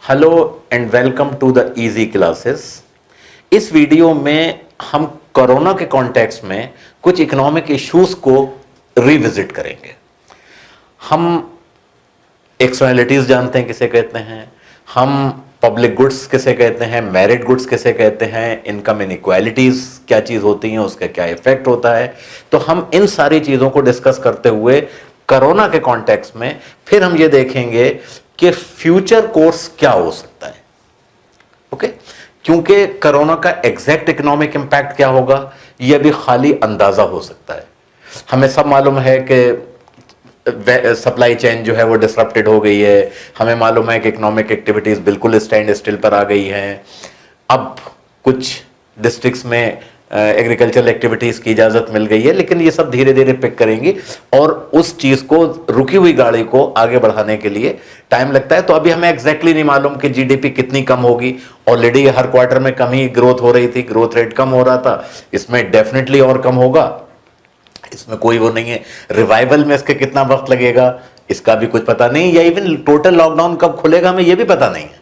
Hello and welcome to the easy classes. इस video में हम कोरोना के कॉन्टेक्स्ट में कुछ इकोनॉमिक इश्यूज को रिविजिट करेंगे। हम एक्सटर्नलिटीज जानते हैं किसे कहते हैं, हम पब्लिक गुड्स किसे कहते हैं, मेरिट गुड्स किसे कहते हैं, इनकम इनइक्वालिटीज क्या चीज होती हैं, उसका क्या इफेक्ट होता है। तो हम इन सारी चीजों को डिस्कस करते हुए कोरोना के कॉन्टेक्स्ट में फिर हम ये देखेंगे कि फ्यूचर कोर्स क्या हो सकता है। ओके, क्योंकि कोरोना का एग्जैक्ट इकोनॉमिक इंपैक्ट क्या होगा यह भी खाली अंदाजा हो सकता है। हमें सब मालूम है कि सप्लाई चेन जो है वो डिसरप्टेड हो गई है, हमें मालूम है कि इकोनॉमिक एक्टिविटीज बिल्कुल स्टैंड स्टिल पर आ गई हैं। अब कुछ डिस्ट्रिक्ट्स में एग्रीकल्चरल एक्टिविटीज की इजाजत मिल गई है, लेकिन ये सब धीरे धीरे पिक करेंगी और उस चीज को, रुकी हुई गाड़ी को आगे बढ़ाने के लिए टाइम लगता है। तो अभी हमें एग्जैक्टली नहीं मालूम कि जीडीपी कितनी कम होगी। ऑलरेडी हर क्वार्टर में कम ही ग्रोथ हो रही थी, ग्रोथ रेट कम हो रहा था, इसमें डेफिनेटली और कम होगा, इसमें कोई वो नहीं है। रिवाइवल में इसके कितना वक्त लगेगा इसका भी कुछ पता नहीं, या इवन टोटल लॉकडाउन कब खुलेगा हमें ये भी पता नहीं है।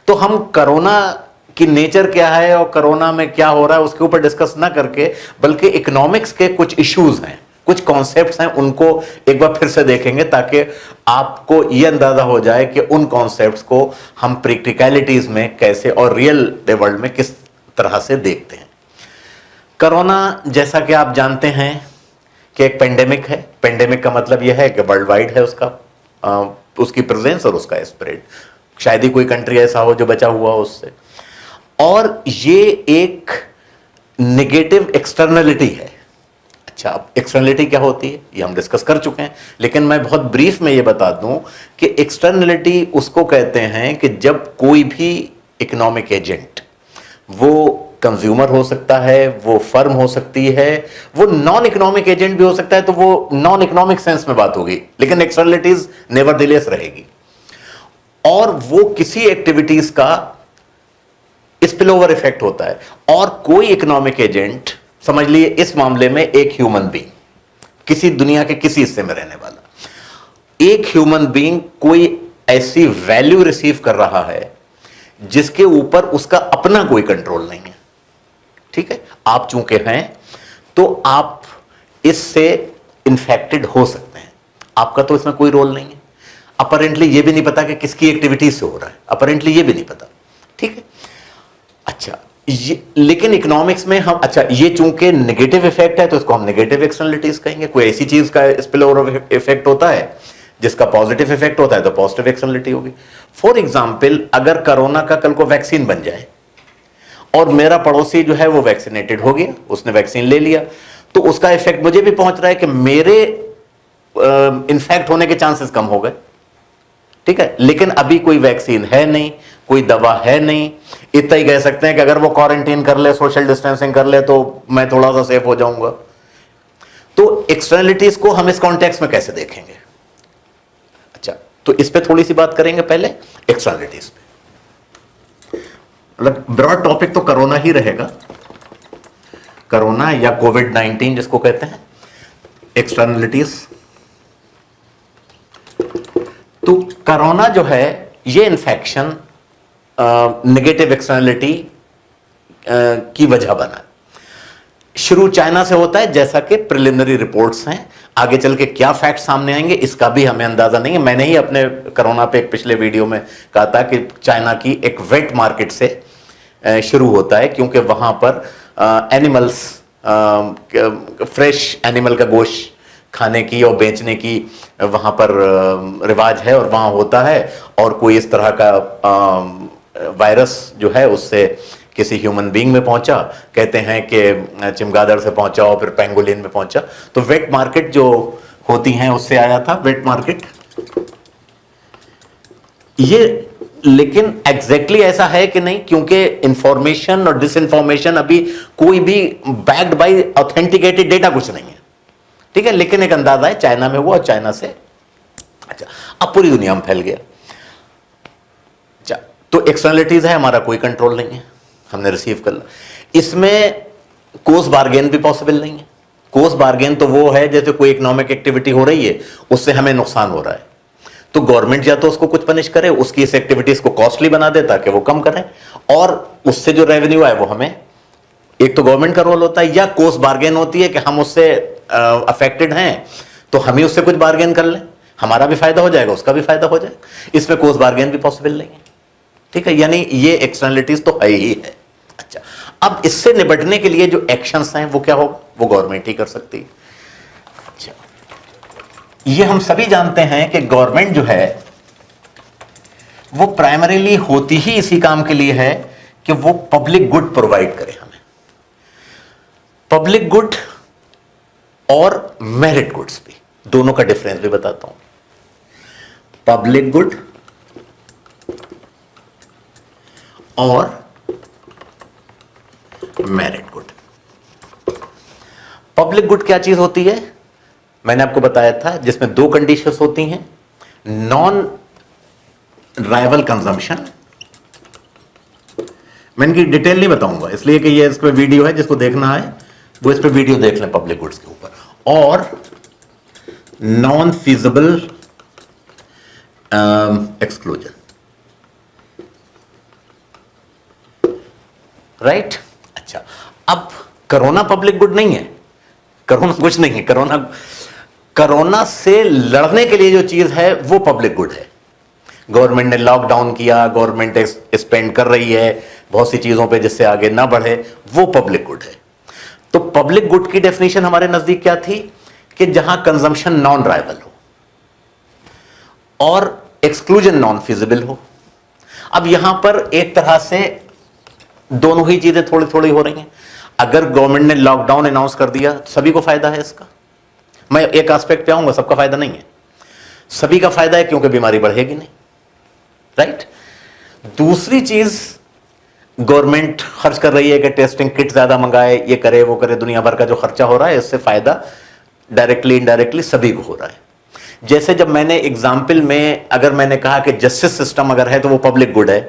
तो हम कोरोना की नेचर क्या है और कोरोना में क्या हो रहा है उसके ऊपर डिस्कस ना करके, बल्कि इकोनॉमिक्स के कुछ इश्यूज हैं, कुछ कॉन्सेप्ट्स हैं, उनको एक बार फिर से देखेंगे ताकि आपको यह अंदाजा हो जाए कि उन कॉन्सेप्ट्स को हम प्रैक्टिकलिटीज में कैसे और रियल वर्ल्ड में किस तरह से देखते हैं। कोरोना जैसा कि आप जानते हैं कि एक पेंडेमिक है। पेंडेमिक का मतलब यह है कि वर्ल्ड वाइड है उसकी प्रेजेंस और उसका स्प्रेड। शायद ही कोई कंट्री ऐसा हो जो बचा हुआ हो उससे। और ये एक नेगेटिव एक्सटर्नलिटी है। अच्छा, अब एक्सटर्नलिटी क्या होती है ये हम डिस्कस कर चुके हैं, लेकिन मैं बहुत ब्रीफ में ये बता दूं कि एक्सटर्नलिटी उसको कहते हैं कि जब कोई भी इकोनॉमिक एजेंट, वो कंज्यूमर हो सकता है, वो फर्म हो सकती है, वो नॉन इकोनॉमिक एजेंट भी हो सकता है, तो वो नॉन इकोनॉमिक सेंस में बात होगी, लेकिन एक्सटर्नलिटीज नेवरदलेस रहेगी। और वो किसी एक्टिविटीज का स्पिल ओवर इफेक्ट होता है। और कोई इकोनॉमिक एजेंट, समझ लिए इस मामले में एक ह्यूमन बीइंग, किसी दुनिया के किसी हिस्से में रहने वाला एक ह्यूमन बीइंग कोई ऐसी वैल्यू रिसीव कर रहा है जिसके ऊपर उसका अपना कोई कंट्रोल नहीं है। ठीक है, आप चूंकि हैं तो आप इससे इन्फेक्टेड हो सकते हैं, आपका तो इसमें कोई रोल नहीं है। अपरेंटली ये भी नहीं पता कि किसकी एक्टिविटी से हो रहा है, अपरेंटली ये भी नहीं पता। ठीक है, अच्छा, लेकिन इकोनॉमिक्स में हम, अच्छा, ये चूंकि नेगेटिव इफेक्ट है तो इसको हम नेगेटिव एक्सटर्नलिटीज कहेंगे। कोई ऐसी चीज का स्पिल ओवर इफेक्ट होता है जिसका पॉजिटिव इफेक्ट होता है तो पॉजिटिव एक्सटर्नलिटी होगी। फॉर एग्जांपल, अगर कोरोना का कल को वैक्सीन बन जाए और मेरा पड़ोसी जो है वो वैक्सीनेटेड हो गया, उसने वैक्सीन ले लिया, तो उसका इफेक्ट मुझे भी पहुंच रहा है कि मेरे इन्फेक्ट होने के चांसेस कम हो गए। ठीक है, लेकिन अभी कोई वैक्सीन है नहीं, कोई दवा है नहीं। इतना ही कह सकते हैं कि अगर वो क्वारंटीन कर ले, सोशल डिस्टेंसिंग कर ले, तो मैं थोड़ा सा सेफ हो जाऊंगा। तो एक्सटर्नलिटीज को हम इस कॉन्टेक्स्ट में कैसे देखेंगे? अच्छा, तो इस पे थोड़ी सी बात करेंगे पहले, एक्सटर्नलिटीज पे। मतलब ब्रॉड टॉपिक तो कोरोना ही रहेगा, कोरोना या कोविड-19 जिसको कहते हैं, एक्सटर्नलिटीज। तो कोरोना जो है ये इन्फेक्शन नेगेटिव एक्सटर्नलिटी की वजह बना। शुरू चाइना से होता है, जैसा कि प्रिलिमिनरी रिपोर्ट्स हैं। आगे चल के क्या फैक्ट सामने आएंगे इसका भी हमें अंदाजा नहीं है। मैंने ही अपने कोरोना पे एक पिछले वीडियो में कहा था कि चाइना की एक वेट मार्केट से शुरू होता है, क्योंकि वहां पर एनिमल्स, फ्रेश एनिमल का गोश्त खाने की और बेचने की वहां पर रिवाज है और वहां होता है। और कोई इस तरह का वायरस जो है उससे किसी ह्यूमन बीइंग में पहुंचा, कहते हैं कि चमगादड़ से पहुंचा और फिर पेंगोलिन में पहुंचा। तो वेट मार्केट जो होती हैं उससे आया था, वेट मार्केट ये। लेकिन एग्जैक्टली ऐसा है कि नहीं, क्योंकि इंफॉर्मेशन और डिसइंफॉर्मेशन अभी कोई भी बैक्ड बाय ऑथेंटिकेटेड डेटा कुछ नहीं है। ठीक है, लेकिन एक अंदाजा है चाइना में हुआ और चाइना से, अच्छा, अब पूरी दुनिया में फैल गया। अच्छा, तो एक्सटर्नलिटीज है, हमारा कोई कंट्रोल नहीं है, हमने रिसीव कर लिया। इसमें कोस्ट बार्गेन भी पॉसिबल नहीं है। कोस्ट बार्गेन तो वो है जैसे कोई इकोनॉमिक एक्टिविटी हो रही है, उससे हमें नुकसान हो रहा है, तो गवर्नमेंट या तो उसको कुछ पनिश करे, उसकी इस एक्टिविटीज को कॉस्टली बना दे ताकि वो कम करें, और उससे जो रेवेन्यू आए वो हमें, एक तो गवर्नमेंट का रोल होता है, या कोस्ट बार्गेन होती है कि हम उससे अफेक्टेड हैं तो हम ही उससे कुछ बार्गेन कर लें, हमारा भी फायदा हो जाएगा, उसका भी फायदा हो जाएगा। इसमें कोस्ट बार्गेन भी पॉसिबल नहीं है, ठीक है, यानी ये एक्सटर्नलिटीज तो है ही है। अच्छा, अब इससे निपटने के लिए जो एक्शंस हैं वो क्या होगा, वो गवर्नमेंट ही कर सकती है। अच्छा, ये हम सभी जानते हैं कि गवर्नमेंट जो है वो प्राइमरीली होती ही इसी काम के लिए है कि वो पब्लिक गुड प्रोवाइड करे हमें। पब्लिक गुड और मेरिट गुड्स भी, दोनों का डिफरेंस भी बताता हूं। पब्लिक गुड और मेरिट गुड। पब्लिक गुड क्या चीज होती है, मैंने आपको बताया था, जिसमें दो कंडीशंस होती हैं, नॉन राइवल कंजम्पशन। मैं इनकी डिटेल नहीं बताऊंगा इसलिए कि ये इस पे वीडियो है, जिसको देखना है वो इस पे वीडियो देख लें पब्लिक गुड्स के ऊपर। और नॉन फीजिबल एक्सक्लूजन, राइट। अच्छा, अब कोरोना पब्लिक गुड नहीं है, कोरोना कुछ नहीं है, कोरोना से लड़ने के लिए जो चीज है वो पब्लिक गुड है। गवर्नमेंट ने लॉकडाउन किया, गवर्नमेंट स्पेंड कर रही है बहुत सी चीजों पे जिससे आगे ना बढ़े, वो पब्लिक गुड है। तो पब्लिक गुड की डेफिनेशन हमारे नजदीक क्या थी कि जहां कंजम्पशन नॉन राइवल हो और एक्सक्लूजन नॉन फिजिबल हो। अब यहां पर एक तरह से दोनों ही चीजें थोड़ी थोड़ी हो रही हैं। अगर गवर्नमेंट ने लॉकडाउन अनाउंस कर दिया, सभी को फायदा है इसका, मैं एक एस्पेक्ट पे आऊंगा, सबका फायदा नहीं है, सभी का फायदा है क्योंकि बीमारी बढ़ेगी नहीं, राइट। दूसरी चीज, गवर्नमेंट खर्च कर रही है कि टेस्टिंग किट ज्यादा मंगाए, ये करे वो करे, दुनिया भर का जो खर्चा हो रहा है इससे फायदा डायरेक्टली इनडायरेक्टली सभी को हो रहा है। जैसे जब मैंने एग्जाम्पल में अगर मैंने कहा कि जस्टिस सिस्टम अगर है तो वो पब्लिक गुड है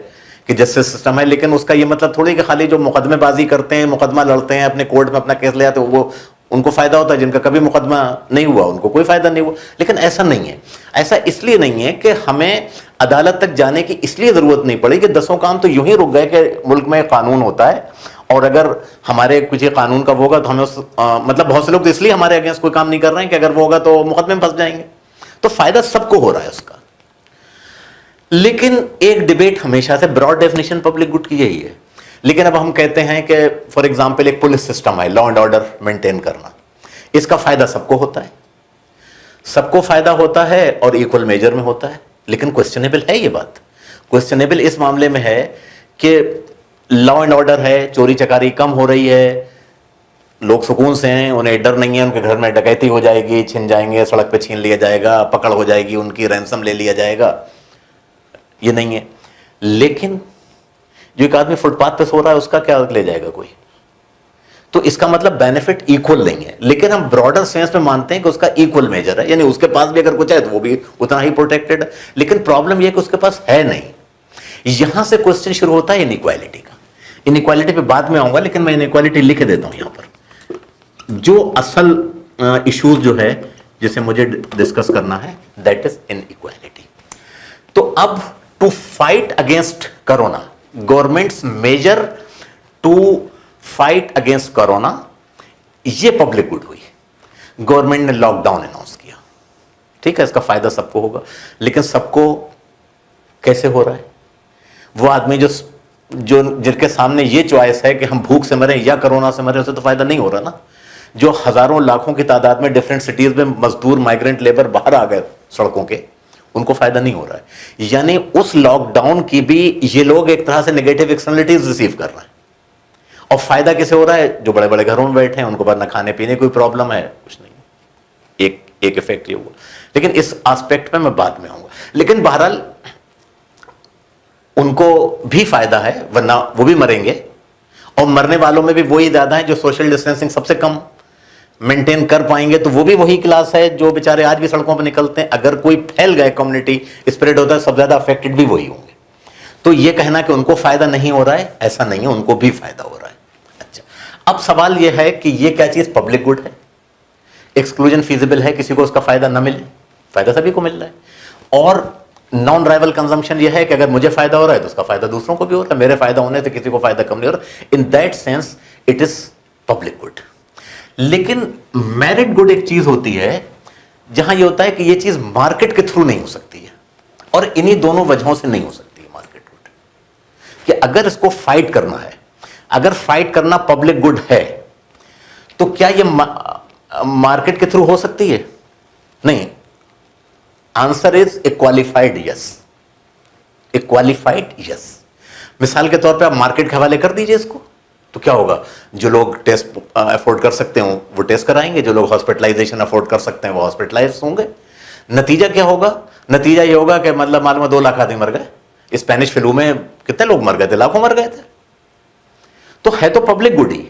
कि जस्टिस सिस्टम है, लेकिन उसका ये मतलब थोड़ी कि खाली जो मुकदमेबाजी करते हैं, मुकदमा लड़ते हैं, अपने कोर्ट में अपना केस ले आते हैं, वो उनको फायदा होता है, जिनका कभी मुकदमा नहीं हुआ उनको कोई फायदा नहीं हुआ। लेकिन ऐसा नहीं है, ऐसा इसलिए नहीं है कि हमें अदालत तक जाने की इसलिए जरूरत नहीं पड़ी कि दसों काम तो यूं ही रुक गए कि मुल्क में कानून होता है और अगर हमारे कुछ कानून का वो होगा तो हमें मतलब बहुत से लोग तो इसलिए हमारे अगेंस्ट कोई काम नहीं कर रहे हैं कि अगर वो होगा तो मुकदमे में फंस जाएंगे। तो फायदा सबको हो रहा है उसका। लेकिन एक डिबेट हमेशा से, ब्रॉड डेफिनेशन पब्लिक गुड की यही है, लेकिन अब हम कहते हैं कि फॉर एग्जांपल एक पुलिस सिस्टम है, लॉ एंड ऑर्डर मेंटेन करना, इसका फायदा सबको होता है, सबको फायदा होता है और इक्वल मेजर में होता है। लेकिन क्वेश्चनेबल है ये बात, क्वेश्चनेबल इस मामले में है कि लॉ एंड ऑर्डर है, चोरी चकारी कम हो रही है, लोग सुकून से हैं, उन्हें डर नहीं है, उनके घर में डकैती हो जाएगी, छिन जाएंगे, सड़क पे छीन लिया जाएगा, पकड़ हो जाएगी, उनकी रैंसम ले लिया जाएगा, ये नहीं है। लेकिन जो एक आदमी फुटपाथ पे सो रहा है उसका क्या ले जाएगा कोई? तो इसका मतलब बेनिफिट इक्वल नहीं है। लेकिन हम ब्रॉडर सेंस में मानते हैं कि उसका इक्वल मेजर है, यानी उसके पास भी अगर कुछ है तो वो भी उतना ही प्रोटेक्टेड है। लेकिन प्रॉब्लम यह कि उसके पास है नहीं। यहां से क्वेश्चन शुरू होता है इनइक्वालिटी का। इनइक्वालिटी पे बाद में आऊंगा, लेकिन मैं इनइक्वालिटी लिख देता हूं यहां पर। जो असल इश्यूज जो है जिसे मुझे डिस्कस करना है, दैट इज इनइक्वालिटी। तो अब to fight against corona, governments measure to fight against corona, ये पब्लिक गुड हुई। गवर्नमेंट ने लॉकडाउन अनाउंस किया, ठीक है, इसका फायदा सबको होगा। लेकिन सबको कैसे हो रहा है? वो आदमी जो जिनके सामने ये चॉइस है कि हम भूख से मरें या कोरोना से मरें, उसे तो फायदा नहीं हो रहा ना। जो हजारों लाखों की तादाद में डिफरेंट सिटीज में मजदूर, माइग्रेंट लेबर बाहर आ गए सड़कों के, उनको फायदा नहीं हो रहा है। यानी उस लॉकडाउन की भी ये लोग एक तरह से नेगेटिव एक्सटर्नलिटीज रिसीव कर रहे हैं। और फायदा किसे हो रहा है? जो बड़े बड़े घरों में बैठे हैं, उनको बाद ना खाने पीने कोई प्रॉब्लम है, कुछ नहीं। एक इफेक्ट ये हुआ। लेकिन इस एस्पेक्ट पे मैं बाद में आऊंगा। लेकिन बहरहाल उनको भी फायदा है, वरना वो भी मरेंगे। और मरने वालों में भी वही ज्यादा है जो सोशल डिस्टेंसिंग सबसे कम मेंटेन कर पाएंगे। तो वो भी वही क्लास है जो बेचारे आज भी सड़कों पर निकलते हैं। अगर कोई फैल गए, कम्युनिटी स्प्रेड होता है, सब ज्यादा अफेक्टेड भी वही होंगे। तो ये कहना कि उनको फायदा नहीं हो रहा है, ऐसा नहीं है, उनको भी फायदा हो रहा है। अच्छा, अब सवाल यह है कि ये क्या चीज पब्लिक गुड है, एक्सक्लूजन फीजिबल है, किसी को उसका फायदा ना मिले, फायदा सभी को मिल रहा है। और नॉन राइवल कंजम्पशन यह है कि अगर मुझे फायदा हो रहा है तो उसका फायदा दूसरों को भी हो रहा है, मेरे फायदा होने से किसी को फायदा कम नहीं हो रहा। In that sense it is public good. लेकिन मेरिट गुड एक चीज होती है जहां यह होता है कि यह चीज मार्केट के थ्रू नहीं हो सकती है, और इन्हीं दोनों वजहों से नहीं हो सकती है मार्केट गुड। कि अगर इसको फाइट करना है, अगर फाइट करना पब्लिक गुड है, तो क्या यह मार्केट के थ्रू हो सकती है? नहीं। Answer is a qualified yes, A qualified yes. मिसाल के तौर पे आप मार्केट के हवाले कर दीजिए इसको, तो क्या होगा? जो लोग टेस्ट अफोर्ड कर सकते हो वो टेस्ट कराएंगे, जो लोग हॉस्पिटलाइजेशन अफोर्ड कर सकते हैं वो हॉस्पिटलाइज होंगे। नतीजा क्या होगा? नतीजा ये होगा कि मतलब मालूम 2 लाख आदमी मर गए। स्पेनिश फ्लू में कितने लोग मर गए थे? लाखों मर गए थे। तो है तो पब्लिक गुड ही,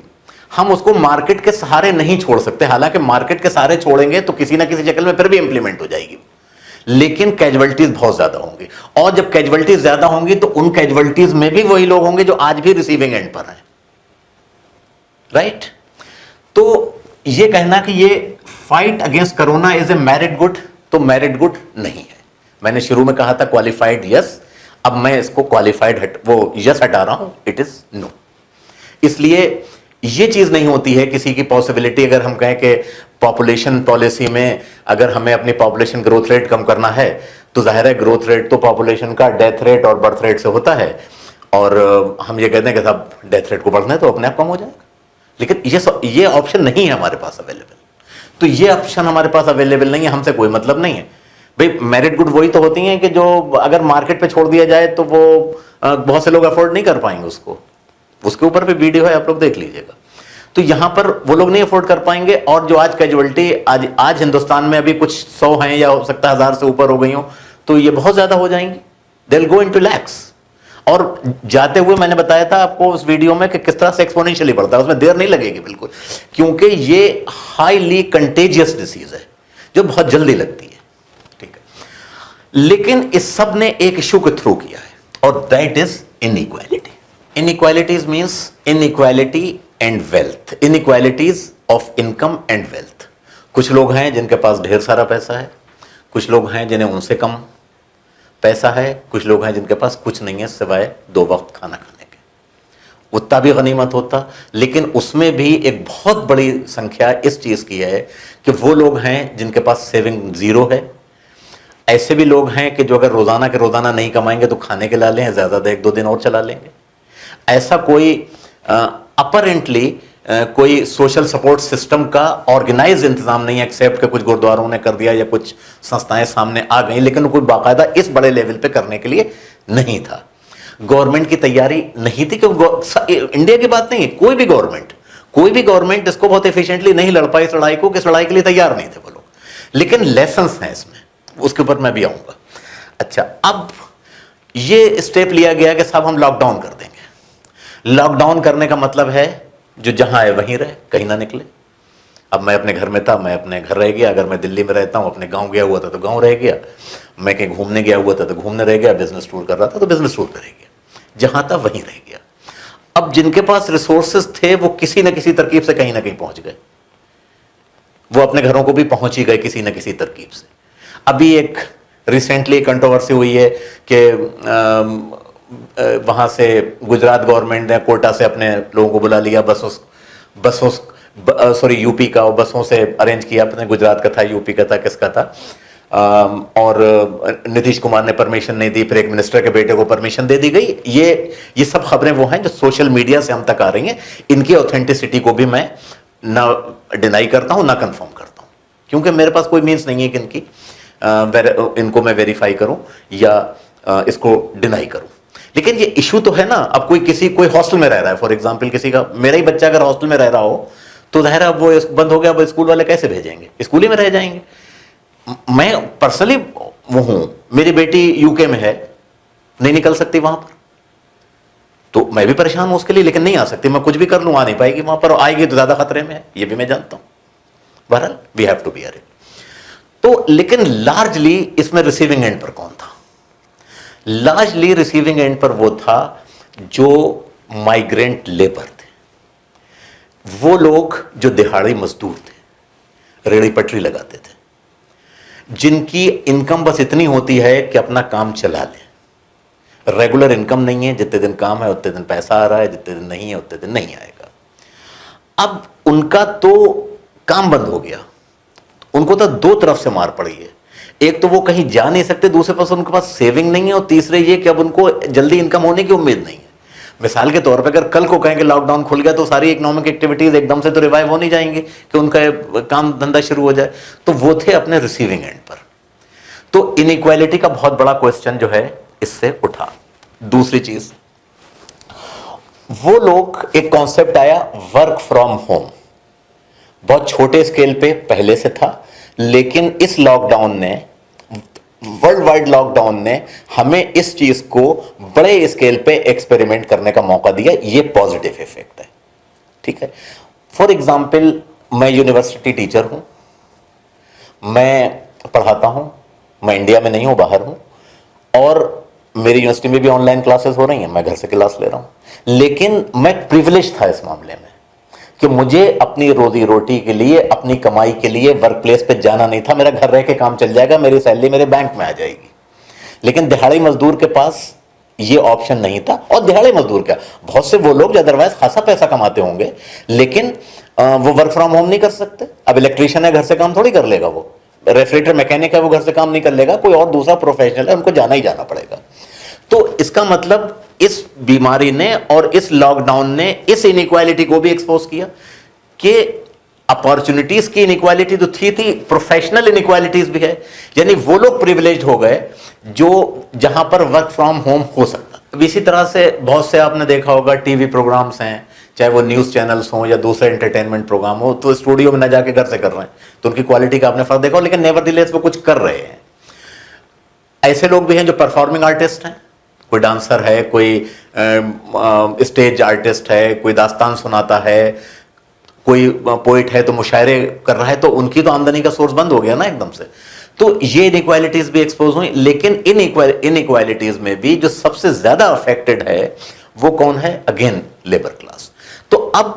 हम उसको मार्केट के सहारे नहीं छोड़ सकते। हालांकि मार्केट के सहारे छोड़ेंगे तो किसी ना किसी शक्ल में फिर भी इंप्लीमेंट हो जाएगी, लेकिन कैजुअलिटीज बहुत ज्यादा होंगी। और जब कैजुअलिटीज ज्यादा होंगी तो उन कैजुअलिटीज में भी वही लोग होंगे जो आज भी रिसीविंग एंड पर हैं, राइट? तो ये कहना कि ये fight against corona is a merit good, तो मेरिट गुड नहीं है। मैंने शुरू में कहा था क्वालिफाइड यस, अब मैं इसको क्वालिफाइड वो यस हटा रहा हूं, इट इज नो। इसलिए ये चीज नहीं होती है किसी की पॉसिबिलिटी, अगर हम कहें कि पॉपुलेशन पॉलिसी में अगर हमें अपनी पॉपुलेशन ग्रोथ रेट कम करना है तो जाहिर है ग्रोथ रेट तो पॉपुलेशन का डेथ रेट और बर्थ रेट से होता है, और हम ये कहते हैं कि साहब डेथ रेट को बढ़ना है तो अपने आप कम हो जाएगा। लेकिन ये ऑप्शन नहीं है हमारे पास अवेलेबल। तो ये ऑप्शन हमारे पास अवेलेबल नहीं है, हमसे कोई मतलब नहीं है। भाई मेरिट गुड वही तो होती हैं कि जो अगर मार्केट पे छोड़ दिया जाए तो वो बहुत से लोग अफोर्ड नहीं कर पाएंगे उसको। उसके ऊपर भी वीडियो है, आप लोग देख लीजिएगा। तो यहां पर वो लोग नहीं अफोर्ड कर पाएंगे, और जो आज कैजुअलिटी आज हिंदुस्तान में अभी कुछ 100 हैं या हो सकता है 1000 से ऊपर हो गई हो, तो ये बहुत ज्यादा हो जाएंगी, they will go into lakhs. और जाते हुए मैंने बताया था आपको उस वीडियो में कि किस तरह से एक्सपोनेंशियली बढ़ता है, उसमें देर नहीं लगेगी बिल्कुल, क्योंकि ये हाईली कंटेजियस डिसीज है जो बहुत जल्दी लगती है, ठीक है। लेकिन इस सब ने एक इशू के थ्रू किया है, और that is inequality. Inequalities means inequality and wealth, inequalities of income and wealth. कुछ लोग हैं जिनके पास ढेर सारा पैसा है, कुछ लोग हैं जिन्हें उनसे कम पैसा है, कुछ लोग हैं जिनके पास कुछ नहीं है सिवाय 2 वक्त खाना खाने के। उतना भी गनीमत होता, लेकिन उसमें भी एक बहुत बड़ी संख्या इस चीज की है कि वो लोग हैं जिनके पास सेविंग जीरो है। ऐसे भी लोग हैं कि जो अगर रोजाना के रोजाना नहीं कमाएंगे तो खाने के ला लें, ज्यादा 1-2 दिन और चला लेंगे। ऐसा कोई अपरेंटली कोई सोशल सपोर्ट सिस्टम का ऑर्गेनाइज इंतजाम नहीं है, एक्सेप्ट कि कुछ गुरुद्वारों ने कर दिया या कुछ संस्थाएं सामने आ गई, लेकिन कोई बाकायदा इस बड़े लेवल पे करने के लिए नहीं था। गवर्नमेंट की तैयारी नहीं थी, क्योंकि इंडिया की बात नहीं है, कोई भी गवर्नमेंट इसको बहुत एफिशिएंटली नहीं लड़ पाई इस लड़ाई को, किस लड़ाई के लिए तैयार नहीं थे वो लोग। लेकिन लेसन्स हैं इसमें, उसके ऊपर मैं भी आऊंगा। अच्छा, अब ये स्टेप लिया गया कि साहब हम लॉकडाउन कर देंगे। लॉकडाउन करने का मतलब है जो जहां है वहीं रहे, कहीं ना निकले। अब मैं अपने घर में था, मैं अपने घर रह गया। अगर मैं दिल्ली में रहता हूं, अपने गांव गया हुआ था तो गांव रह गया, मैं कहीं घूमने गया हुआ था तो घूमने रह गया, बिजनेस टूर कर रहा था तो बिजनेस टूर पे रह गया, जहां था वहीं रह गया। अब जिनके पास रिसोर्सेज थे वो किसी न किसी तरकीब से कहीं ना कहीं पहुंच गए, वो अपने घरों को भी पहुंच ही गए किसी न किसी तरकीब से। अभी एक रिसेंटली कंट्रोवर्सी हुई है कि वहां से गुजरात गवर्नमेंट ने कोटा से अपने लोगों को बुला लिया, यूपी का, बसों से अरेंज किया। अपने गुजरात का था, यूपी का था, किसका था, और नीतीश कुमार ने परमिशन नहीं दी, फिर एक मिनिस्टर के बेटे को परमिशन दे दी गई। ये सब खबरें वो हैं जो सोशल मीडिया से हम तक आ रही हैं। इनकी ऑथेंटिसिटी को भी मैं ना डिनाई करता हूं ना कंफर्म करता हूं, क्योंकि मेरे पास कोई मीन्स नहीं है कि इनको मैं वेरीफाई करूं या इसको डिनाई करूं। लेकिन ये इशू तो है ना। अब कोई हॉस्टल में रह रहा है, फॉर एग्जांपल किसी का, मेरा ही बच्चा अगर हॉस्टल में रह रहा हो तो जाहिर है अब वो बंद हो गया, अब स्कूल वाले कैसे भेजेंगे? स्कूल ही में रह जाएंगे। मैं पर्सनली वो हूं, मेरी बेटी यूके में है, नहीं निकल सकती वहां पर, तो मैं भी परेशान हूं उसके लिए, लेकिन नहीं आ सकती। मैं कुछ भी कर लूं, आ नहीं पाएगी वहां पर, आएगी तो ज्यादा खतरे में है, ये भी मैं जानता हूं। बहरहाल वी हैव टू बी अरे। तो लेकिन लार्जली इसमें रिसीविंग एंड पर कौन था? लार्जली रिसीविंग एंड पर वो था जो माइग्रेंट लेबर थे, वो लोग जो दिहाड़ी मजदूर थे, रेड़ी पटरी लगाते थे, जिनकी इनकम बस इतनी होती है कि अपना काम चला ले, रेगुलर इनकम नहीं है, जितने दिन काम है उतने दिन पैसा आ रहा है, जितने दिन नहीं है उतने दिन नहीं आएगा। अब उनका तो काम बंद हो गया, उनको तो दो तरफ से मार पड़ी है। एक तो वो कहीं जा नहीं सकते, दूसरे पास उनके पास सेविंग नहीं है, और तीसरे ये कि अब उनको जल्दी इनकम होने की उम्मीद नहीं है। मिसाल के तौर पे अगर कल को कहें कि लॉकडाउन खुल गया तो सारी इकोनॉमिक एक्टिविटीज एकदम से तो रिवाइव हो नहीं जाएंगी कि उनका काम धंधा शुरू हो जाए, तो वो थे अपने रिसीविंग एंड पर। तो इनइक्वालिटी का बहुत बड़ा क्वेश्चन जो है इससे उठा। दूसरी चीज, वो लोग, एक कॉन्सेप्ट आया वर्क फ्रॉम होम, बहुत छोटे स्केल पे पहले से था, लेकिन इस लॉकडाउन ने, वर्ल्ड वाइड लॉकडाउन ने हमें इस चीज को बड़े स्केल पे एक्सपेरिमेंट करने का मौका दिया। ये पॉजिटिव इफेक्ट है, ठीक है। फॉर एग्जाम्पल, मैं यूनिवर्सिटी टीचर हूं, मैं पढ़ाता हूं, मैं इंडिया में नहीं हूं, बाहर हूं, और मेरी यूनिवर्सिटी में भी ऑनलाइन क्लासेस हो रही हैं, मैं घर से क्लास ले रहा हूं। लेकिन मैं प्रिविलेज था इस मामले में कि मुझे अपनी रोजी रोटी के लिए, अपनी कमाई के लिए वर्क प्लेस पे जाना नहीं था। मेरा घर रह के काम चल जाएगा, मेरी सैलरी मेरे बैंक में आ जाएगी। लेकिन दिहाड़ी मजदूर के पास ये ऑप्शन नहीं था। और दिहाड़ी मजदूर क्या, बहुत से वो लोग जो अदरवाइज खासा पैसा कमाते होंगे, लेकिन वो वर्क फ्रॉम होम नहीं कर सकते। अब इलेक्ट्रीशियन है, घर से काम थोड़ी कर लेगा, वो रेफ्रिजरेटर मैकेनिक है, वो घर से काम नहीं कर लेगा, कोई और दूसरा प्रोफेशनल है, उनको जाना ही जाना पड़ेगा। तो इसका मतलब इस बीमारी ने और इस लॉकडाउन ने इस इनइक्वालिटी को भी एक्सपोज किया कि अपॉर्चुनिटीज की इनइक्वालिटी तो थी, प्रोफेशनल इनइक्वालिटीज भी है। यानी वो लोग प्रिविलेज्ड हो गए जो जहां पर वर्क फ्रॉम होम हो सकता। अब इसी तरह से बहुत से आपने देखा होगा टीवी प्रोग्राम्स हैं, चाहे वो न्यूज चैनल्स हों या दूसरे एंटरटेनमेंट प्रोग्राम हो, तो स्टूडियो में ना जाके घर से कर रहे हैं, तो उनकी क्वालिटी का आपने फर्क देखा, लेकिन नेवरदलेस वो कुछ कर रहे हैं। ऐसे लोग भी हैं जो परफॉर्मिंग आर्टिस्ट हैं, कोई डांसर है, कोई स्टेज आर्टिस्ट है, कोई दास्तान सुनाता है, कोई पोइट है तो मुशायरे कर रहा है, तो उनकी तो आमदनी का सोर्स बंद हो गया ना एकदम से। तो ये इनइक्वालिटीज भी एक्सपोज हुई। लेकिन इन इनइक्वालिटीज में भी जो सबसे ज्यादा अफेक्टेड है वो कौन है? Again labour class. तो अब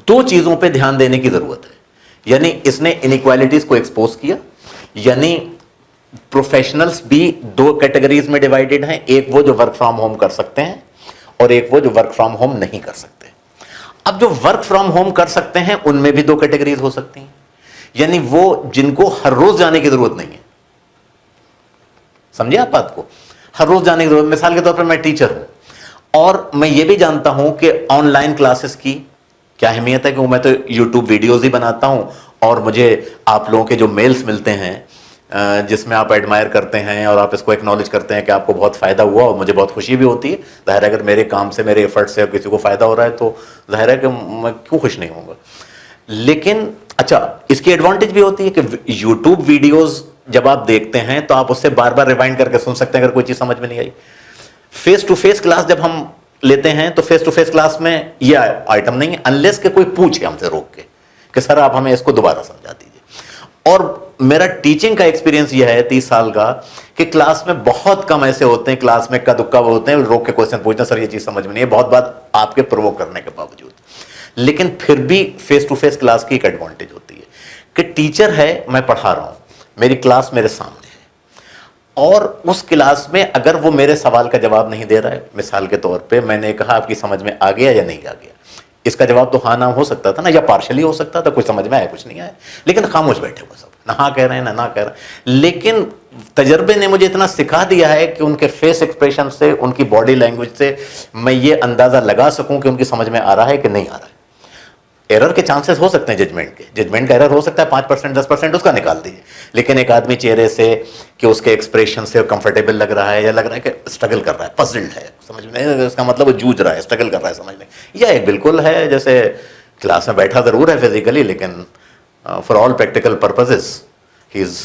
दो चीजों पे ध्यान देने की जरूरत है। यानी इसने इनइक्वालिटीज को एक्सपोज किया, यानी प्रोफेशनल्स भी दो कैटेगरीज में डिवाइडेड हैं, एक वो जो वर्क फ्रॉम होम कर सकते हैं और एक वो जो वर्क फ्रॉम होम नहीं कर सकते। अब जो वर्क फ्रॉम होम कर सकते हैं उनमें भी दो कैटेगरीज हो सकती हैं, यानी वो जिनको हर रोज जाने की जरूरत नहीं है। समझिए आप बात को, हर रोज जाने की जरूरत। मिसाल के तौर पर मैं टीचर हूं और मैं ये भी जानता हूं कि ऑनलाइन क्लासेस की क्या अहमियत है, कि मैं तो यूट्यूब वीडियोज ही बनाता हूं और मुझे आप लोगों के जो मेल्स मिलते हैं जिसमें आप एडमायर करते हैं और आप इसको एक्नॉलेज करते हैं कि आपको बहुत फायदा हुआ, और मुझे बहुत खुशी भी होती है। जाहिर है अगर मेरे काम से, मेरे एफर्ट से किसी को फायदा हो रहा है तो जाहिर है कि मैं क्यों खुश नहीं होऊंगा। लेकिन अच्छा, इसकी एडवांटेज भी होती है कि यूट्यूब वीडियोस जब आप देखते हैं तो आप उससे बार बार रिवाइंड करके सुन सकते हैं अगर कोई चीज समझ में नहीं आई। फेस टू फेस क्लास जब हम लेते हैं तो फेस टू फेस क्लास में यह आइटम नहीं है, अनलेस के कोई पूछे हमसे रोक के कि सर आप हमें इसको दोबारा समझा दीजिए। और मेरा टीचिंग का एक्सपीरियंस यह है 30 साल का कि क्लास में बहुत कम ऐसे होते हैं, क्लास में इक्का दुक्का होते हैं, रोक के क्वेश्चन पूछते हैं, सर ये चीज समझ में नहीं है, बहुत बात आपके प्रोवोक करने के बावजूद। लेकिन फिर भी फेस टू फेस क्लास की एक एडवांटेज होती है कि टीचर है, मैं पढ़ा रहा हूं, मेरी क्लास मेरे सामने है, और उस क्लास में अगर वो मेरे सवाल का जवाब नहीं दे रहा है, मिसाल के तौर पे मैंने कहा आपकी समझ में आ गया या नहीं आ गया, इसका जवाब तो हाँ ना हो सकता था ना, या पार्शली हो सकता था, कुछ समझ में आया कुछ नहीं आया, लेकिन खामोश बैठे हुए सब, ना हाँ कह रहे हैं ना कह रहे हैं। लेकिन तजर्बे ने मुझे इतना सिखा दिया है कि उनके फेस एक्सप्रेशन से, उनकी बॉडी लैंग्वेज से मैं ये अंदाजा लगा सकूं कि उनकी समझ में आ रहा है कि नहीं आ रहा है। एरर के चांसेस हो सकते हैं, जजमेंट का एरर हो सकता है 5% 10%, उसका निकाल दीजिए। लेकिन एक आदमी चेहरे से कि उसके एक्सप्रेशन से कंफर्टेबल लग रहा है या लग रहा है कि स्ट्रगल कर रहा है, पजल्ड है, समझ में नहीं, इसका मतलब वो जूझ रहा है, स्ट्रगल कर रहा है समझ में, या एक बिल्कुल है जैसे क्लास में बैठा जरूर है फिजिकली, लेकिन for all practical purposes he is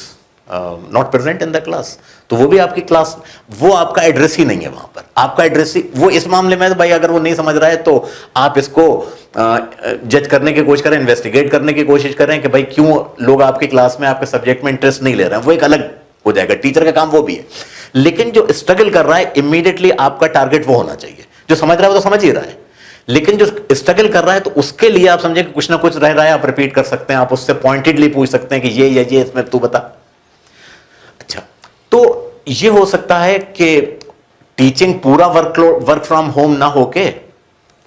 not present in the class. तो वो भी आपकी क्लास, वो आपका एड्रेस ही नहीं है वहां पर, आपका एड्रेस ही वो। इस मामले में भाई अगर वो नहीं समझ रहा है तो आप इसको जज करने की कोशिश करें, इन्वेस्टिगेट करने की कोशिश करें कि भाई क्यों लोग आपकी क्लास में आपके सब्जेक्ट में इंटरेस्ट नहीं ले रहे हैं, वो एक अलग हो जाएगा, टीचर का काम वो भी है। लेकिन जो स्ट्रगल कर रहा है, इमीडिएटली आपका टारगेट वो होना चाहिए। जो समझ रहा है वो तो समझ ही रहा है, लेकिन जो स्ट्रगल कर रहा है तो उसके लिए आप समझे कि कुछ ना कुछ रह रहा है, आप रिपीट कर सकते हैं, आप उससे पॉइंटेडली पूछ सकते हैं कि ये या ये इसमें तू बता। ये हो सकता है कि टीचिंग पूरा वर्क फ्रॉम होम ना होके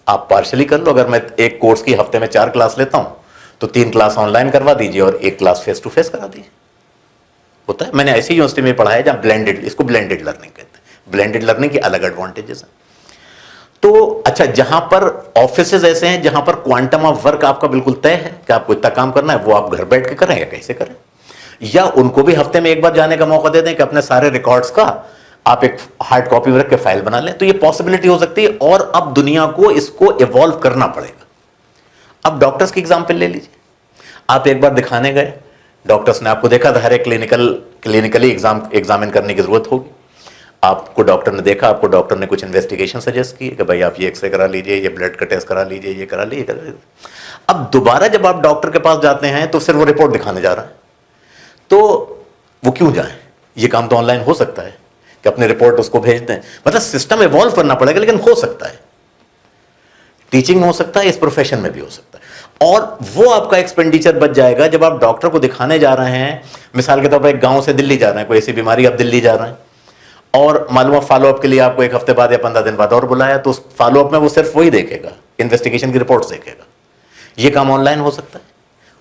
आप पार्शली कर लो। अगर मैं एक कोर्स की हफ्ते में 4 क्लास लेता हूं तो 3 क्लास ऑनलाइन करवा दीजिए और 1 क्लास फेस टू फेस करा दीजिए। होता है, मैंने ऐसी यूनिवर्सिटी में पढ़ा है जहां ब्लेंडेड, इसको ब्लेंडेड लर्निंग कहते हैं। ब्लेंडेड लर्निंग के अलग एडवांटेजेस हैं। तो अच्छा, जहां पर ऑफिसेज ऐसे हैं जहां पर क्वांटम ऑफ वर्क आपका बिल्कुल तय है कि आपको इतना काम करना है, वो आप घर बैठ के करें या कैसे करें, या उनको भी हफ्ते में एक बार जाने का मौका दे दें कि अपने सारे रिकॉर्ड्स का आप एक हार्ड कॉपी में रख के फाइल बना लें। तो ये पॉसिबिलिटी हो सकती है और अब दुनिया को इसको इवॉल्व करना पड़ेगा। अब डॉक्टर्स की एग्जाम्पल ले लीजिए। आप एक बार दिखाने गए, डॉक्टर्स ने आपको देखा, हर एक क्लिनिकली एग्जामिन करने की जरूरत होगी। आपको डॉक्टर ने देखा, आपको डॉक्टर ने कुछ इन्वेस्टिगेशन सजेस्ट की कि भाई आप ये एक्सरे करा लीजिए, ये ब्लड का टेस्ट करा लीजिए, ये करा लीजिए। अब दोबारा जब आप डॉक्टर के पास जाते हैं तो सिर्फ वो रिपोर्ट दिखाने जा रहा है, तो वो क्यों जाए? ये काम तो ऑनलाइन हो सकता है कि अपने रिपोर्ट उसको भेज दें। मतलब सिस्टम इवॉल्व करना पड़ेगा, लेकिन हो सकता है। टीचिंग में हो सकता है, इस प्रोफेशन में भी हो सकता है। और वो आपका एक्सपेंडिचर बच जाएगा जब आप डॉक्टर को दिखाने जा रहे हैं। मिसाल के तौर पर एक गांव से दिल्ली जा रहे हैं, कोई ऐसी बीमारी, आप दिल्ली जा रहे हैं और मालूम फॉलोअप के लिए आपको 1 हफ्ते बाद या 15 दिन बाद और बुलाया, तो उस फॉलोअप में वो सिर्फ वही देखेगा, इन्वेस्टिगेशन की रिपोर्ट्स देखेगा। ये काम ऑनलाइन हो सकता है।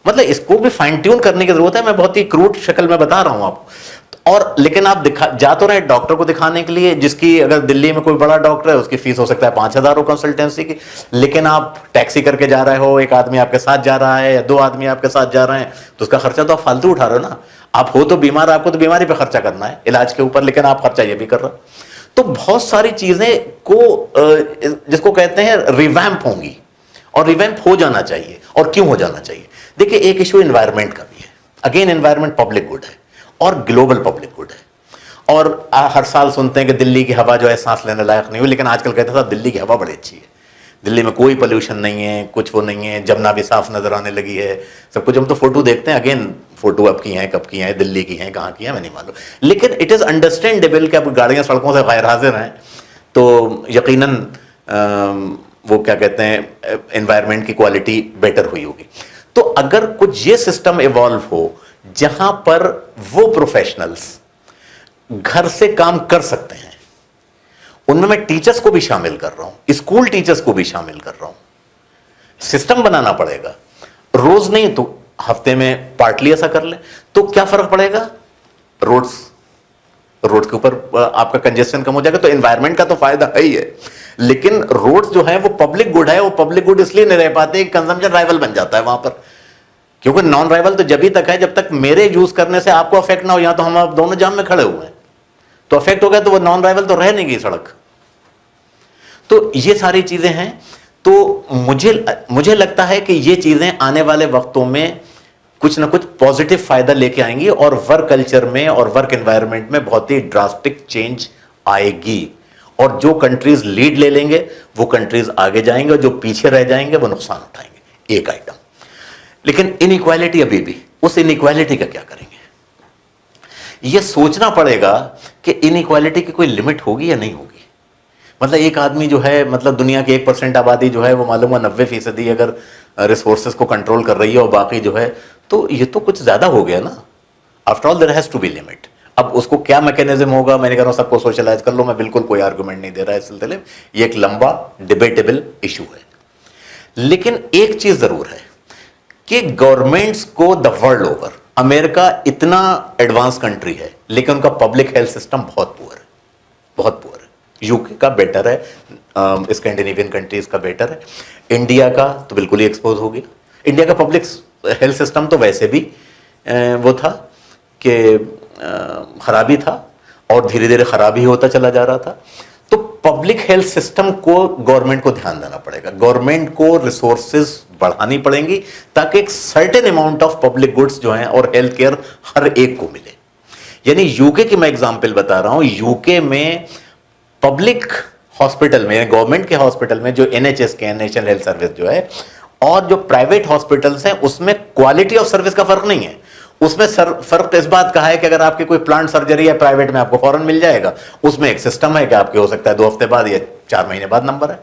मतलब इसको भी फाइन ट्यून करने की जरूरत है। मैं बहुत ही क्रूड शक्ल में बता रहा हूं आपको। और लेकिन आप जा तो रहे डॉक्टर को दिखाने के लिए, जिसकी अगर दिल्ली में कोई बड़ा डॉक्टर है उसकी फीस हो सकता है 5,000 हो कंसल्टेंसी की, लेकिन आप टैक्सी करके जा रहे हो, एक आदमी आपके साथ जा रहा है या 2 आदमी आपके साथ जा रहे हैं, तो उसका खर्चा तो आप फालतू उठा रहे हो ना। आप हो तो बीमार, आपको तो बीमारी पे खर्चा करना है, इलाज के ऊपर, लेकिन आप खर्चा ये भी कर रहे हो। तो बहुत सारी चीजें को जिसको कहते हैं रिवैम्प होंगी, और रिवैम्प हो जाना चाहिए। और क्यों हो जाना चाहिए? देखिए, एक इशू एनवायरनमेंट का भी है। अगेन, एनवायरनमेंट पब्लिक गुड है और ग्लोबल पब्लिक गुड है। और हर साल सुनते हैं कि दिल्ली की हवा जो है सांस लेने लायक नहीं हुई, लेकिन आजकल कहते था दिल्ली की हवा बड़ी अच्छी है, दिल्ली में कोई पोल्यूशन नहीं है, कुछ वो नहीं है, जमुना भी साफ नजर आने लगी है, सब कुछ। हम तो फोटो देखते हैं, अगेन फोटो अब की हैं, कब की हैं, दिल्ली की हैं, कहाँ की हैं, मैं नहीं मालूम, लेकिन इट इज अंडरस्टैंडेबल कि अब गाड़ियां सड़कों से गैर हाजिर हैं, तो यकीनन वो क्या कहते हैं, एनवायरनमेंट की क्वालिटी बेटर हुई होगी। तो अगर कुछ ये सिस्टम इवॉल्व हो जहां पर वो प्रोफेशनल्स घर से काम कर सकते हैं, उनमें मैं टीचर्स को भी शामिल कर रहा हूं, स्कूल टीचर्स को भी शामिल कर रहा हूं। सिस्टम बनाना पड़ेगा, रोज नहीं तो हफ्ते में पार्टली ऐसा कर ले, तो क्या फर्क पड़ेगा? रोड के ऊपर आपका कंजेशन कम हो जाएगा, तो एनवायरनमेंट का तो फायदा है ही है, लेकिन रोड्स जो है वो पब्लिक गुड है। वो पब्लिक गुड इसलिए नहीं रह पाते कि कंजम्पशन राइवल बन जाता है वहां पर, क्योंकि नॉन राइवल तो जब ही तक है जब तक मेरे यूज करने से आपको अफेक्ट ना हो। यहां तो हम आप दोनों जाम में खड़े हुए हैं, तो अफेक्ट हो गया तो वो नॉन राइवल तो रह नहीं गई सड़क। तो ये सारी चीजें हैं। तो मुझे लगता है कि ये चीजें आने वाले वक्तों में कुछ ना कुछ पॉजिटिव फायदा लेके आएंगी और वर्क कल्चर में और वर्क एनवायरनमेंट में बहुत ही ड्रास्टिक चेंज आएगी। और जो कंट्रीज लीड ले लेंगे वो कंट्रीज आगे जाएंगे, और जो पीछे रह जाएंगे वो नुकसान उठाएंगे। एक आइटम। लेकिन इनइक्वालिटी अभी भी, उस इनइक्वालिटी का क्या करेंगे? यह सोचना पड़ेगा कि इनइक्वालिटी की कोई लिमिट होगी या नहीं होगी। मतलब एक आदमी जो है, मतलब दुनिया की 1% आबादी जो है वो मालूम है 90% अगर रिसोर्सेज को कंट्रोल कर रही है और बाकी जो है, तो ये तो कुछ ज्यादा हो गया ना। After all there has to be limit. अब उसको क्या मैकेनिज्म होगा, मैंने कह रहा हूं सबको सोशलाइज कर लो, मैं बिल्कुल कोई आर्गुमेंट नहीं दे रहा है इस सिलसिले में, ये एक लंबा डिबेटेबल इशू है। लेकिन एक चीज जरूर है कि गवर्नमेंट्स को द वर्ल्ड ओवर, अमेरिका इतना एडवांस कंट्री है लेकिन उनका पब्लिक हेल्थ सिस्टम बहुत पुअर है, बहुत पुअर है। यूके का बेटर है, स्कैंडिनेवियन कंट्रीज का बेटर है, इंडिया का तो बिल्कुल ही एक्सपोज हो गया। इंडिया का पब्लिक हेल्थ सिस्टम तो वैसे भी वो था कि खराबी था और धीरे धीरे खराबी होता चला जा रहा था। तो पब्लिक हेल्थ सिस्टम को गवर्नमेंट को ध्यान देना पड़ेगा, गवर्नमेंट को रिसोर्सेज बढ़ानी पड़ेंगी ताकि एक certain amount of public goods जो हैं और हेल्थ केयर हर एक को मिले। यानी यूके की मैं एग्जांपल बता रहा हूं, यूके में पब्लिक हॉस्पिटल में, गवर्नमेंट के हॉस्पिटल में जो एनएचएस के, नेशनल हेल्थ सर्विस जो है, और जो प्राइवेट हॉस्पिटल्स हैं उसमें क्वालिटी ऑफ सर्विस का फर्क नहीं है। उसमें फर्क इस बात का है कि अगर आपकी कोई प्लांट सर्जरी है प्राइवेट में आपको फौरन मिल जाएगा, उसमें एक सिस्टम है कि आपके हो सकता है 2 हफ्ते बाद या 4 महीने बाद नंबर है।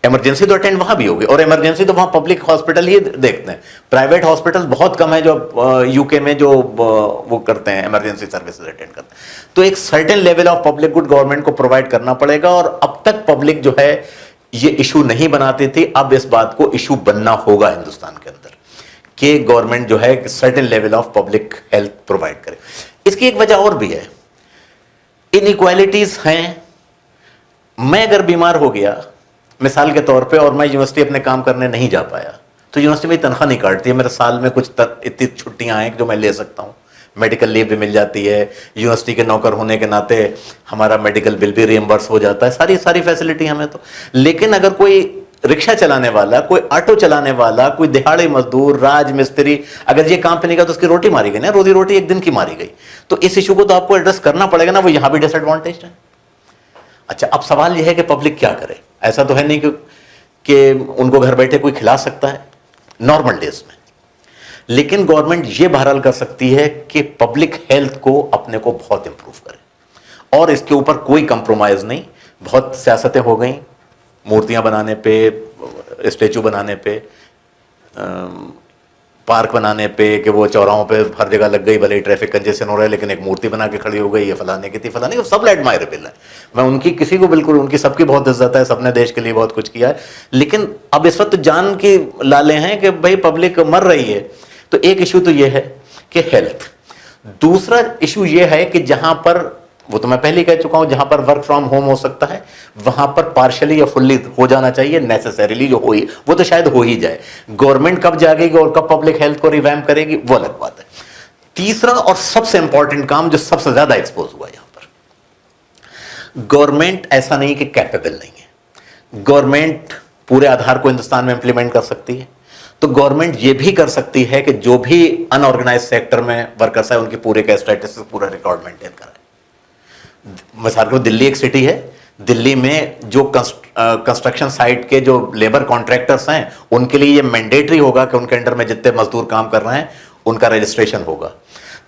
इमरजेंसी तो अटेंड वहां भी होगी, और इमरजेंसी तो वहां पब्लिक हॉस्पिटल ही देखते हैं, प्राइवेट हॉस्पिटल बहुत कम है जो यूके में जो वो करते हैं इमरजेंसी सर्विसेज अटेंड करते हैं। तो एक certain level of public good government को प्रोवाइड करना पड़ेगा, और अब तक पब्लिक जो है ये इशू नहीं बनाती थी, अब इस बात को इशू बनना होगा हिंदुस्तान के अंदर कि गवर्नमेंट जो है certain level of public health provide करे। इसकी एक वजह और भी है, इनइक्वालिटीज हैं। मैं अगर बीमार हो गया मिसाल के तौर पे और मैं यूनिवर्सिटी अपने काम करने नहीं जा पाया, तो यूनिवर्सिटी मेरी तनख्वाह नहीं काटती है, मेरे साल में कुछ इतनी छुट्टियां हैं जो मैं ले सकता हूं, मेडिकल लीव भी मिल जाती है, यूनिवर्सिटी के नौकर होने के नाते हमारा मेडिकल बिल भी रिएम्बर्स हो जाता है, सारी फैसिलिटी हमें तो। लेकिन अगर कोई रिक्शा चलाने वाला, कोई ऑटो चलाने वाला, कोई दिहाड़ी मजदूर, राज मिस्त्री, अगर ये काम पे नहीं गया तो उसकी रोटी मारी गई ना, रोजी रोटी एक दिन की मारी गई। तो इस इशू को तो आपको एड्रेस करना पड़ेगा ना, वो यहां भी डिसएडवांटेज है। अच्छा, अब सवाल यह है कि पब्लिक क्या करे। ऐसा तो है नहीं कि उनको घर बैठे कोई खिला सकता है नॉर्मल डेज में, लेकिन गवर्नमेंट ये बहरहाल कर सकती है कि पब्लिक हेल्थ को अपने को बहुत इंप्रूव करे, और इसके ऊपर कोई कंप्रोमाइज नहीं। बहुत सियासतें हो गई, मूर्तियां बनाने पे, स्टेचू बनाने पे, पार्क बनाने पे, कि वो चौराहों पे हर जगह लग गई, भले ट्रैफिक कंजेशन हो रहा है लेकिन एक मूर्ति बना के खड़ी हो गई, ये फलाने की थी फलाने की, सब एडमायरेबल है। मैं उनकी किसी को बिल्कुल, उनकी सबकी बहुत इज्जत है, सबने देश के लिए बहुत कुछ किया है, लेकिन अब इस वक्त जान की लाले हैं कि भाई पब्लिक मर रही है। तो एक इशू तो ये है कि हेल्थ, दूसरा इशू ये है कि जहां पर, वो तो मैं पहले ही कह चुका हूं, जहां पर वर्क फ्रॉम होम हो सकता है वहां पर पार्शियली या फुल्ली हो जाना चाहिए, नेसेसरीली जो हुई वो तो शायद हो ही जाए। गवर्नमेंट कब जागेगी और कब पब्लिक हेल्थ को रिवैम्प करेगी वो अलग बात है। तीसरा और सबसे इंपॉर्टेंट काम जो सबसे ज्यादा एक्सपोज हुआ यहां पर, गवर्नमेंट ऐसा नहीं कि कैपेबल नहीं है, गवर्नमेंट पूरे आधार को हिंदुस्तान में इंप्लीमेंट कर सकती है। तो गवर्नमेंट ये भी कर सकती है कि जो भी अनऑर्गेनाइज सेक्टर में वर्कर्स है उनके पूरे का स्टेटस, पूरा रिकॉर्ड मेंटेन कराए। मिसाल को दिल्ली एक सिटी है, दिल्ली में जो कंस्ट्रक्शन साइट के जो लेबर कॉन्ट्रैक्टर्स हैं उनके लिए ये मैंडेटरी होगा कि उनके अंडर में जितने मजदूर काम कर रहे हैं उनका रजिस्ट्रेशन होगा,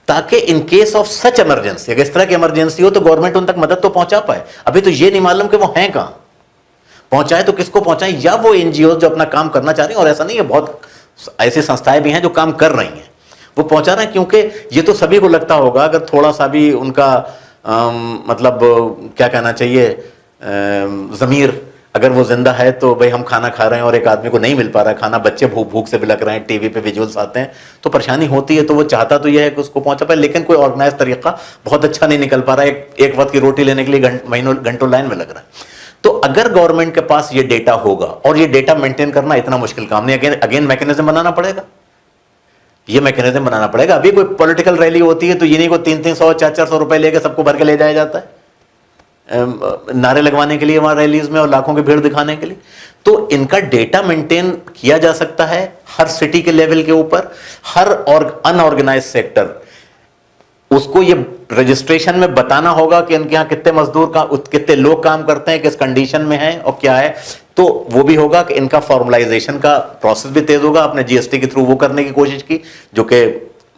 ताकि in case of such emergency, अगर इस तरह की इमरजेंसी हो तो गवर्नमेंट उन तक मदद तो पहुंचा पाए। अभी तो ये नहीं मालूम कि वो हैं कहां, पहुंचाए तो किसको पहुंचाएं, या वो एनजीओ जो अपना काम करना चाह रही हैं, और ऐसा नहीं है, बहुत ऐसी संस्थाएं भी हैं जो काम कर रही हैं, वो पहुंचा रहे हैं। क्योंकि ये तो सभी को लगता होगा अगर थोड़ा सा भी उनका मतलब क्या कहना चाहिए, ज़मीर अगर वो जिंदा है, तो भाई हम खाना खा रहे हैं और एक आदमी को नहीं मिल पा रहा है खाना, बच्चे भूख से बिलक रहे हैं, टीवी पे विजुअल्स आते हैं तो परेशानी होती है। तो वो चाहता तो ये है कि उसको पहुंचा पाए, लेकिन कोई ऑर्गेनाइज तरीका बहुत अच्छा नहीं निकल पा रहा है, एक वक्त की रोटी लेने के लिए महीनों घंटों लाइन में लग रहा है। तो अगर गवर्नमेंट के पास ये डेटा होगा, और ये डेटा मेंटेन करना इतना मुश्किल काम नहीं, अगेन मैकेनिज्म बनाना पड़ेगा, ये मैकेनिज्म बनाना पड़ेगा। अभी कोई पॉलिटिकल रैली होती है तो ये नहीं को 300-300 400 रुपए लेके सबको भर के ले जाया जाता है नारे लगवाने के लिए वहां रैलीज में और लाखों की भीड़ दिखाने के लिए। तो इनका डेटा मेंटेन किया जा सकता है हर सिटी के लेवल के ऊपर, हर और अनऑर्गेनाइज सेक्टर उसको ये रजिस्ट्रेशन में बताना होगा कि इनके यहाँ कितने मजदूर का, कितने लोग काम करते हैं, किस कंडीशन में है और क्या है। तो वो भी होगा कि इनका फॉर्मलाइजेशन का प्रोसेस भी तेज होगा। आपने जीएसटी के थ्रू वो करने की कोशिश की जो कि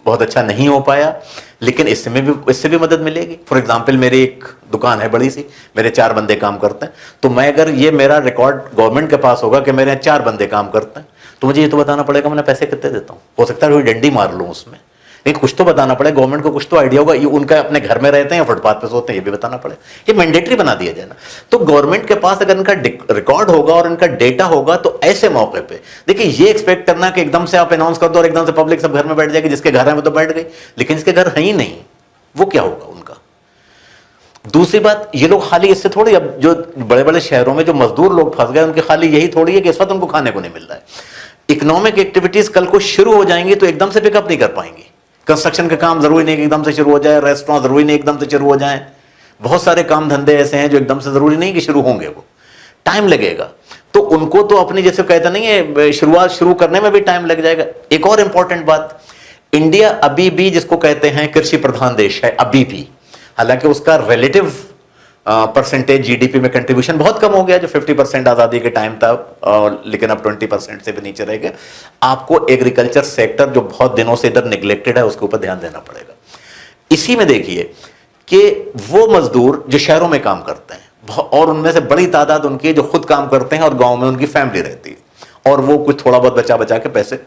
बहुत अच्छा नहीं हो पाया, लेकिन इससे भी मदद मिलेगी। फॉर एग्जांपल मेरी एक दुकान है बड़ी सी, मेरे 4 बंदे काम करते हैं, तो मैं अगर ये मेरा रिकॉर्ड गवर्नमेंट के पास होगा कि मेरे यहाँ 4 बंदे काम करते हैं, तो मुझे ये तो बताना पड़ेगा मैंने पैसे कितने देता हूँ। हो सकता है कोई डंडी मार लूँ उसमें, लेकिन कुछ तो बताना पड़ेगा गवर्नमेंट को, कुछ तो आइडिया होगा। ये उनका अपने घर में रहते हैं या फुटपाथ पे सोते हैं, ये भी बताना पड़ेगा। ये मैंडेटरी बना दिया जाए ना। तो गवर्नमेंट के पास अगर इनका रिकॉर्ड होगा और इनका डेटा होगा, तो ऐसे मौके पे देखिए ये एक्सपेक्ट करना कि एकदम से आप अनाउंस कर दो और एकदम से पब्लिक सब घर में बैठ जाएगी, जिसके घर है वो तो बैठ गई, लेकिन जिसके घर है ही नहीं वो क्या होगा उनका। दूसरी बात, ये लोग खाली इससे थोड़ी, अब जो बड़े बड़े शहरों में जो मजदूर लोग फंस गए उनकी खाली यही थोड़ी है कि इस वक्त उनको खाने को नहीं मिल रहा है। इकोनॉमिक एक्टिविटीज कल को शुरू हो जाएंगी तो एकदम से पिकअप नहीं कर पाएंगी। कंस्ट्रक्शन का काम जरूरी नहीं कि एकदम से शुरू हो जाए, रेस्टोरेंट जरूरी नहीं एकदम से शुरू हो जाए, बहुत सारे काम धंधे ऐसे हैं जो एकदम से जरूरी नहीं कि शुरू होंगे, वो टाइम लगेगा। तो उनको तो अपनी, जैसे कहता नहीं है, शुरुआत शुरू करने में भी टाइम लग जाएगा। एक और इंपॉर्टेंट बात, इंडिया अभी भी जिसको कहते हैं कृषि प्रधान देश है अभी भी, हालांकि उसका रिलेटिव परसेंटेज जीडीपी में कंट्रीब्यूशन बहुत कम हो गया, जो 50% आजादी के टाइम था, लेकिन अब 20% से भी नीचे रह गया। आपको एग्रीकल्चर सेक्टर जो बहुत दिनों से इधर निगलेक्टेड है उसके ऊपर ध्यान देना पड़ेगा। इसी में देखिए कि वो मजदूर जो शहरों में काम करते हैं और उनमें से बड़ी तादाद उनकी जो खुद काम करते हैं और गांव में उनकी फैमिली रहती है और वो कुछ थोड़ा बहुत बचा बचा के पैसे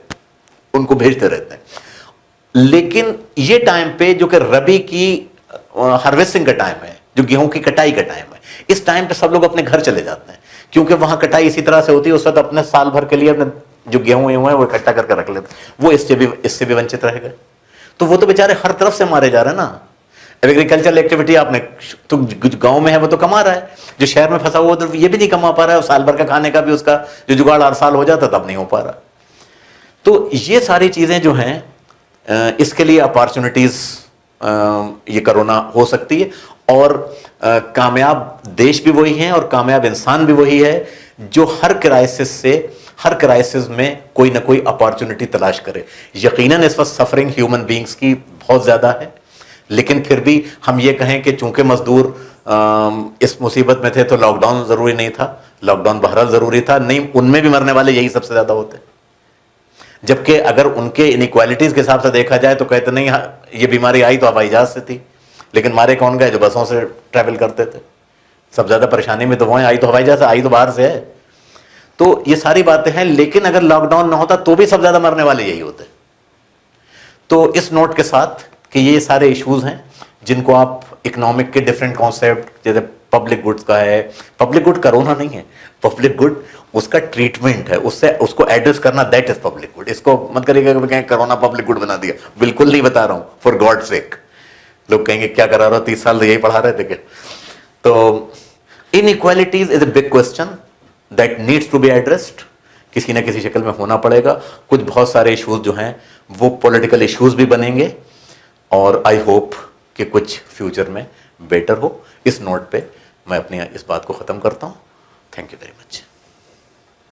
उनको भेजते रहते हैं। लेकिन ये टाइम पे जो कि रबी की हार्वेस्टिंग का टाइम है, जो गेहूं की कटाई का टाइम है, इस टाइम पे सब लोग अपने घर चले जाते हैं क्योंकि वहां कटाई इसी तरह से होती है। उस वक्त अपने साल भर के लिए अपने जो गेहूं है वो इकट्ठा करके रख लेते, वो इससे भी वंचित रह गए। तो वो तो बेचारे हर तरफ से मारे जा रहे हैं ना। एग्रीकल्चरल एक्टिविटी आपने तो गांव में है वो तो कमा रहा है, जो शहर में फंसा हुआ तो ये भी नहीं कमा पा रहा है, साल भर का खाने का भी उसका जो जुगाड़ हर साल हो जाता तब नहीं हो पा रहा। तो ये सारी चीजें जो हैं इसके लिए अपॉर्चुनिटीज ये कोरोना हो सकती है। और कामयाब देश भी वही है और कामयाब इंसान भी वही है जो हर क्राइसिस में कोई ना कोई अपॉर्चुनिटी तलाश करे। यकीनन इस वक्त सफरिंग ह्यूमन बींग्स की बहुत ज्यादा है, लेकिन फिर भी हम ये कहें कि चूंकि मजदूर इस मुसीबत में थे तो लॉकडाउन जरूरी नहीं था, लॉकडाउन बहरहाल जरूरी था, नहीं उनमें भी मरने वाले यही सबसे ज्यादा होते। जबकि अगर उनके इनइक्वालिटीज के हिसाब से देखा जाए तो कहते नहीं ये बीमारी आई तो हवाई जहाज से थी, लेकिन मारे कौन गए? जो बसों से ट्रैवल करते थे। सब ज्यादा परेशानी में तो वो आई तो हवाई जहाज से, आई तो बाहर से है। तो ये सारी बातें हैं, लेकिन अगर लॉकडाउन ना होता तो भी सब ज्यादा मरने वाले यही होते। तो इस नोट के साथ कि ये सारे इश्यूज हैं जिनको आप इकोनॉमिक के डिफरेंट कॉन्सेप्ट, जैसे पब्लिक गुड्स का है, पब्लिक गुड कोरोना नहीं है, पब्लिक गुड उसका ट्रीटमेंट है, उससे उसको एड्रेस करना, दैट इज पब्लिक गुड। इसको मत करिएगा कि कहें कोरोना पब्लिक गुड बना दिया, बिल्कुल नहीं बता रहा हूं, फॉर गॉड सेक। लोग कहेंगे क्या करा रहा हो, 30 साल तो यही पढ़ा रहे थे क्या? तो inequalities is a big question that needs to be addressed, किसी ना किसी शक्ल में होना पड़ेगा। कुछ बहुत सारे इश्यूज जो हैं वो पॉलिटिकल इश्यूज भी बनेंगे और आई होप कि कुछ फ्यूचर में बेटर हो। इस नोट पे मैं अपनी इस बात को ख़त्म करता हूँ। Thank you very much.